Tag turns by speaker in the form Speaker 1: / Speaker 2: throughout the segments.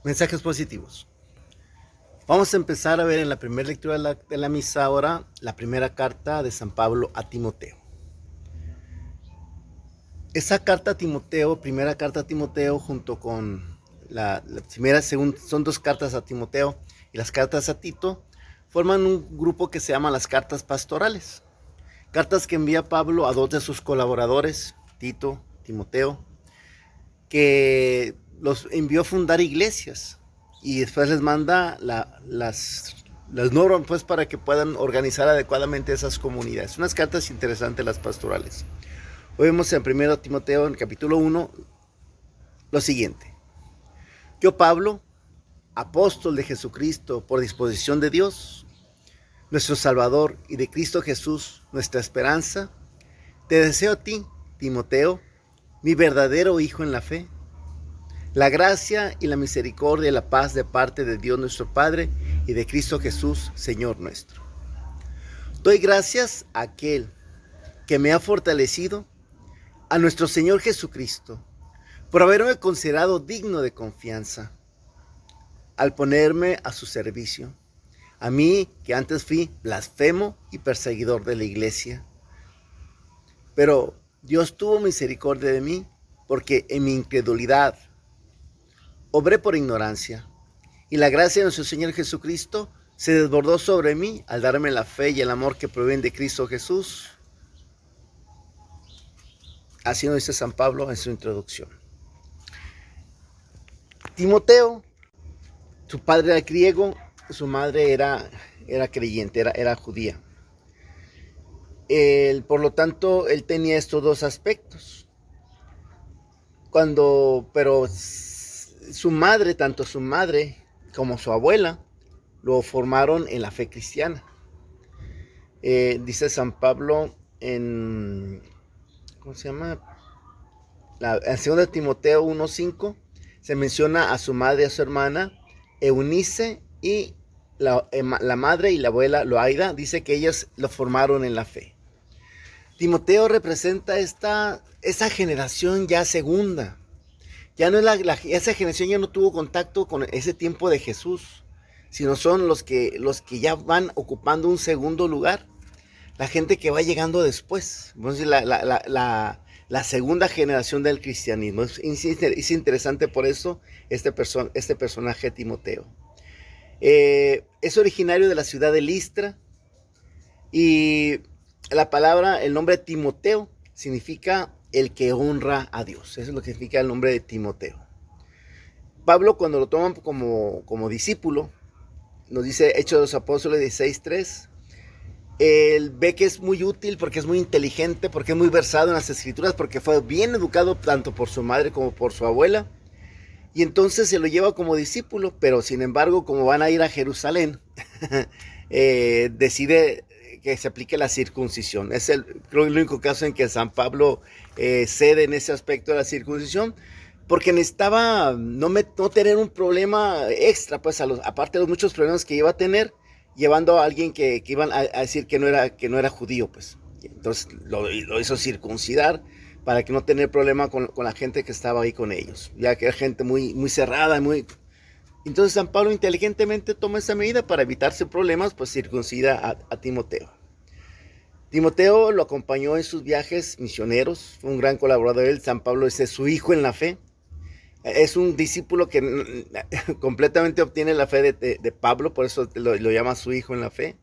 Speaker 1: Mensajes positivos. Vamos a empezar a ver en la primera lectura de la misa ahora la primera carta de San Pablo a Timoteo. Esa carta a Timoteo, primera carta a Timoteo, junto con la primera, son dos cartas a Timoteo y las cartas a Tito, forman un grupo que se llama las cartas pastorales. Cartas que envía Pablo a dos de sus colaboradores, Tito, Timoteo, que los envió a fundar iglesias y después les manda las normas pues, para que puedan organizar adecuadamente esas comunidades. Unas cartas interesantes las pastorales. Hoy vemos en 1 Timoteo, en el capítulo 1, lo siguiente. Yo, Pablo, apóstol de Jesucristo por disposición de Dios, nuestro Salvador, y de Cristo Jesús, nuestra esperanza, te deseo a ti, Timoteo, mi verdadero hijo en la fe, la gracia y la misericordia y la paz de parte de Dios nuestro Padre y de Cristo Jesús, Señor nuestro. Doy gracias a aquel que me ha fortalecido, a nuestro Señor Jesucristo, por haberme considerado digno de confianza al ponerme a su servicio. A mí, que antes fui blasfemo y perseguidor de la iglesia. Pero Dios tuvo misericordia de mí, porque en mi incredulidad obré por ignorancia, y la gracia de nuestro Señor Jesucristo se desbordó sobre mí al darme la fe y el amor que provienen de Cristo Jesús. Así nos dice San Pablo en su introducción. Timoteo, su padre era griego, su madre era creyente, era judía. Por lo tanto, él tenía estos dos aspectos. Pero su madre, tanto su madre como su abuela, lo formaron en la fe cristiana. Dice San Pablo en, ¿cómo se llama? En 2 Timoteo 1:5 se menciona a su madre y a su hermana Eunice, y la madre y la abuela Loaida, dice que ellas lo formaron en la fe. Timoteo representa esa generación ya segunda. Ya no es esa generación ya no tuvo contacto con ese tiempo de Jesús, sino son los que ya van ocupando un segundo lugar. La gente que va llegando después. Entonces, la segunda generación del cristianismo. Es interesante por eso este personaje Timoteo. Es originario de la ciudad de Listra, y el nombre Timoteo significa el que honra a Dios. Eso es lo que significa el nombre de Timoteo. Pablo, cuando lo toman como discípulo, nos dice Hechos de los Apóstoles 16:3, él ve que es muy útil porque es muy inteligente, porque es muy versado en las escrituras, porque fue bien educado tanto por su madre como por su abuela, y entonces se lo lleva como discípulo. Pero sin embargo, como van a ir a Jerusalén, decide que se aplique la circuncisión. Creo, el único caso en que San Pablo cede en ese aspecto de la circuncisión, porque necesitaba no tener un problema extra, pues aparte de los muchos problemas que iba a tener, llevando a alguien que iban a decir que no era judío, pues. Entonces lo hizo circuncidar para que no tener problema con la gente que estaba ahí con ellos, ya que era gente muy, muy cerrada, Entonces San Pablo inteligentemente toma esa medida para evitarse problemas, pues circuncida a Timoteo. Timoteo lo acompañó en sus viajes misioneros, fue un gran colaborador de él. San Pablo es su hijo en la fe. Es un discípulo que completamente obtiene la fe de Pablo, por eso lo llama su hijo en la fe.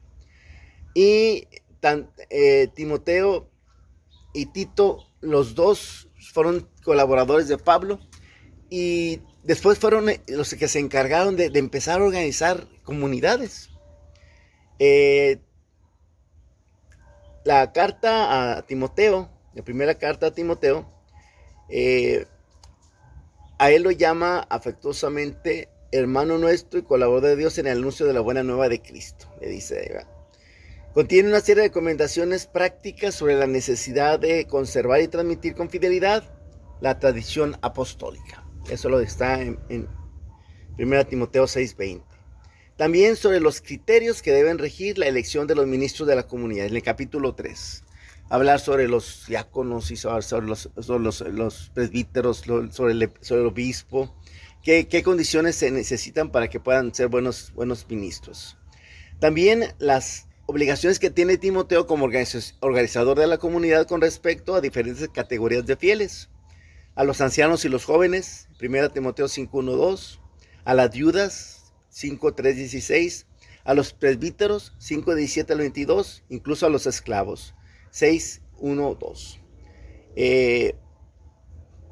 Speaker 1: Y Timoteo y Tito, los dos fueron colaboradores de Pablo, y después fueron los que se encargaron de empezar a organizar comunidades. La carta a Timoteo, la primera carta a Timoteo, a él lo llama afectuosamente hermano nuestro y colaborador de Dios en el anuncio de la buena nueva de Cristo, le dice, ¿verdad? Contiene una serie de recomendaciones prácticas sobre la necesidad de conservar y transmitir con fidelidad la tradición apostólica. Eso lo está en 1 Timoteo 6:20. También sobre los criterios que deben regir la elección de los ministros de la comunidad. En el capítulo 3, hablar sobre los diáconos y sobre los presbíteros, sobre el obispo. qué condiciones se necesitan para que puedan ser buenos ministros. También las obligaciones que tiene Timoteo como organizador de la comunidad con respecto a diferentes categorías de fieles. A los ancianos y los jóvenes, 1 Timoteo 5:1-2, a las viudas, 5:3-16, a los presbíteros, 5:17-22, incluso a los esclavos, 6:1-2.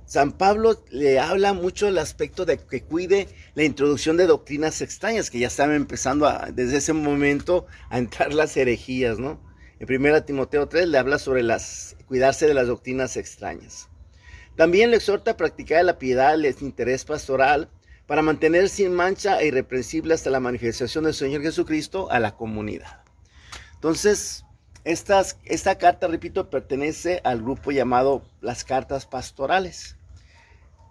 Speaker 1: San Pablo le habla mucho del aspecto de que cuide la introducción de doctrinas extrañas, que ya estaban empezando desde ese momento a entrar las herejías, ¿no? En 1 Timoteo 3 le habla sobre cuidarse de las doctrinas extrañas. También le exhorta a practicar la piedad, el interés pastoral, para mantener sin mancha e irreprensible hasta la manifestación del Señor Jesucristo a la comunidad. Entonces, esta carta, repito, pertenece al grupo llamado las cartas pastorales,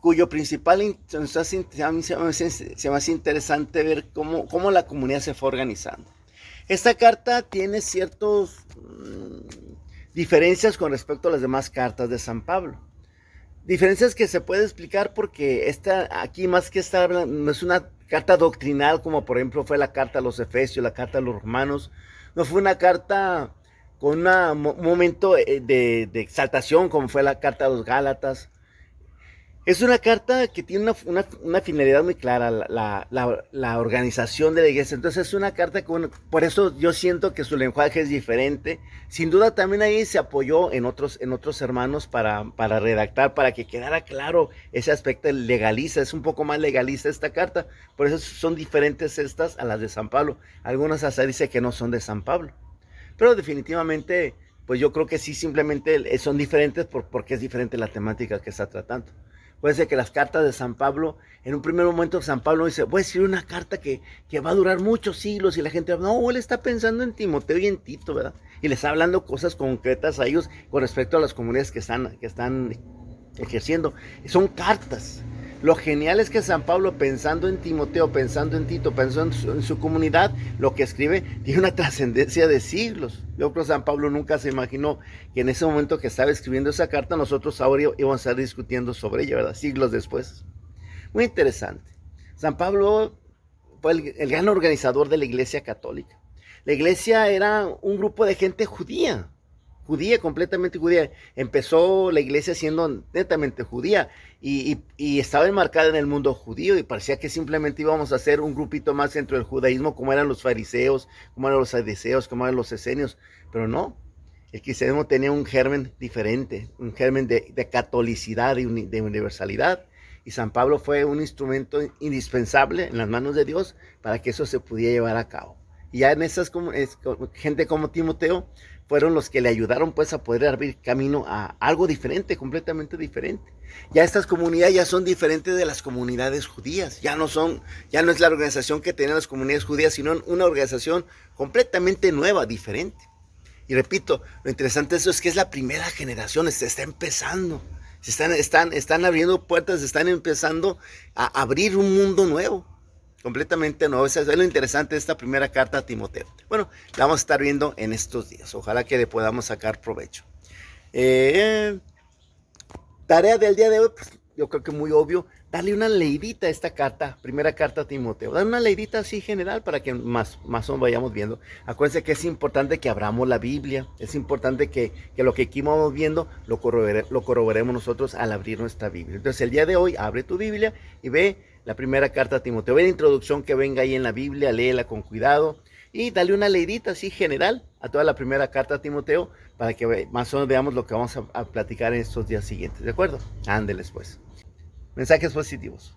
Speaker 1: cuyo principal se me hace interesante ver cómo la comunidad se fue organizando. Esta carta tiene ciertas diferencias con respecto a las demás cartas de San Pablo. Diferencias que se puede explicar porque aquí más que no es una carta doctrinal como por ejemplo fue la carta a los Efesios, la carta a los Romanos. No fue una carta con un momento de exaltación como fue la carta a los Gálatas. Es una carta que tiene una finalidad muy clara, la organización de la iglesia. Entonces es una carta por eso yo siento que su lenguaje es diferente. Sin duda también ahí se apoyó en otros hermanos para redactar, para que quedara claro ese aspecto legalista. Es un poco más legalista esta carta, por eso son diferentes estas a las de San Pablo. Algunas hasta dicen que no son de San Pablo, pero definitivamente pues yo creo que sí, simplemente son diferentes porque es diferente la temática que está tratando. Puede ser que las cartas de San Pablo, en un primer momento San Pablo dice, voy a escribir una carta que va a durar muchos siglos, y la gente, no, él está pensando en Timoteo y en Tito, ¿verdad? Y les está hablando cosas concretas a ellos con respecto a las comunidades que están ejerciendo. Son cartas. Lo genial es que San Pablo, pensando en Timoteo, pensando en Tito, pensando en su comunidad, lo que escribe tiene una trascendencia de siglos. Yo creo que San Pablo nunca se imaginó que en ese momento que estaba escribiendo esa carta, nosotros ahora íbamos a estar discutiendo sobre ella, ¿verdad? Siglos después. Muy interesante. San Pablo fue el gran organizador de la Iglesia Católica. La Iglesia era un grupo de gente judía, completamente judía. Empezó la iglesia siendo netamente judía y estaba enmarcada en el mundo judío, y parecía que simplemente íbamos a ser un grupito más dentro del judaísmo, como eran los fariseos, como eran los saduceos, como eran los esenios. Pero no, el cristianismo tenía un germen diferente, un germen de catolicidad, de universalidad, y San Pablo fue un instrumento indispensable en las manos de Dios para que eso se pudiera llevar a cabo. Y ya en gente como Timoteo fueron los que le ayudaron pues a poder abrir camino a algo diferente, completamente diferente. Ya estas comunidades ya son diferentes de las comunidades judías, ya no es la organización que tenían las comunidades judías, sino una organización completamente nueva, diferente. Y repito, lo interesante de eso es que es la primera generación, se está empezando, están abriendo puertas, están empezando a abrir un mundo nuevo. Completamente nuevo. Eso es lo interesante de esta primera carta a Timoteo. Bueno, la vamos a estar viendo en estos días. Ojalá que le podamos sacar provecho. Tarea del día de hoy, pues, yo creo que muy obvio, darle una leidita a esta carta, primera carta a Timoteo. Darle una leidita así general para que más o menos vayamos viendo. Acuérdense que es importante que abramos la Biblia. Es importante que lo que aquí vamos viendo lo corroboremos nosotros al abrir nuestra Biblia. Entonces el día de hoy abre tu Biblia y ve la primera carta a Timoteo. Ve la introducción que venga ahí en la Biblia, léela con cuidado y dale una leidita así general a toda la primera carta a Timoteo para que más o menos veamos lo que vamos a platicar en estos días siguientes, ¿de acuerdo? Ándeles pues. Mensajes positivos.